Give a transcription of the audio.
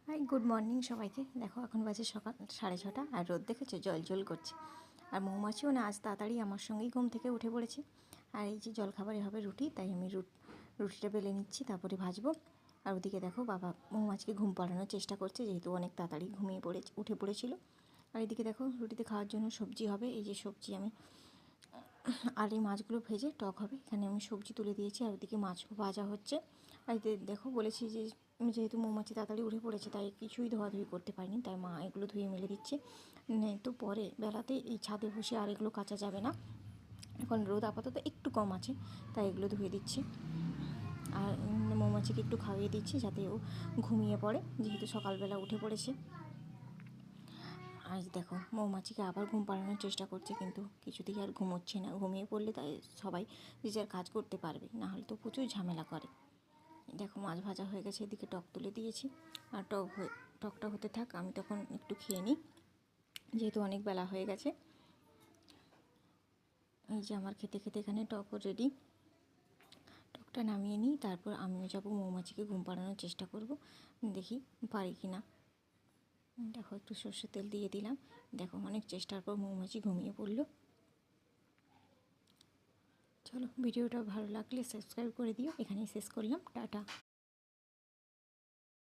High, good morning সবাইকে। দেখো এখন বাজে সকাল 6:30 আর রোদ দেখেছো জল করছে। আর মৌমাছিও না আজ তাড়াতাড়ি আমার সঙ্গেই ঘুম থেকে উঠে পড়েছে। আর এই যে জলখাবারে হবে রুটি, তাই আমি রুটিটা বেলে নিচ্ছি, তারপরে ভাজবো। আর ওদিকে দেখো বাবা মৌমাছিকে ঘুম পাড়ানোর চেষ্টা করছে, যেহেতু অনেক তাড়াতাড়ি উঠে পড়েছিল। আর এদিকে দেখো রুটিতে খাওয়ার জন্য সবজি হবে। এই যে সবজি আমি আর এই মাছগুলো ভেজে টক হবে, এখানে আমি সবজি তুলে দিয়েছি। আর ওদিকে মাছও ভাজা হচ্ছে। আর দেখো বলেছি যে যেহেতু মৌমাছি তাড়াতাড়ি উঠে পড়েছে, তাই কিছুই ধোয়াধুয়ি করতে পারিনি, তাই মা এগুলো ধুয়ে মেলে দিচ্ছে। তো পরে বেলাতে এই ছাদে বসে আর এগুলো কাচা যাবে না, এখন রোদ আপাতত একটু কম আছে, তাই এগুলো ধুয়ে দিচ্ছি। আর মৌমাছিকে একটু খাইয়ে দিচ্ছি যাতে ও ঘুমিয়ে পড়ে, যেহেতু সকালবেলা উঠে পড়েছে। আজ দেখো মৌমাছিকে আবার ঘুম পাড়ানোর চেষ্টা করছে, কিন্তু কিছুতেই আর ঘুমোচ্ছে না। ঘুমিয়ে পড়লে তাই সবাই যে যার কাজ করতে পারবে, না হলে তো প্রচুর ঝামেলা করে। দেখো মাছ ভাজা হয়ে গেছে, এদিকে টক তুলে দিয়েছি। আর টকটা হতে থাক, আমি তখন একটু খেয়ে নিই, যেহেতু অনেক বেলা হয়ে গেছে। এই যে আমার খেতে খেতে এখানে টকও রেডি। টকটা নামিয়ে নিই, তারপর আমিও যাবো মৌমাছিকে ঘুম পাড়ানোর চেষ্টা করব, দেখি পারি কি না। দেখো একটু সর্ষের তেল দিয়ে দিলাম। দেখো অনেক চেষ্টার পর মৌমাছি ঘুমিয়ে পড়লো। চলো, ভিডিওটা ভালো লাগলে সাবস্ক্রাইব করে দিও। এখানেই শেষ করলাম, টাটা।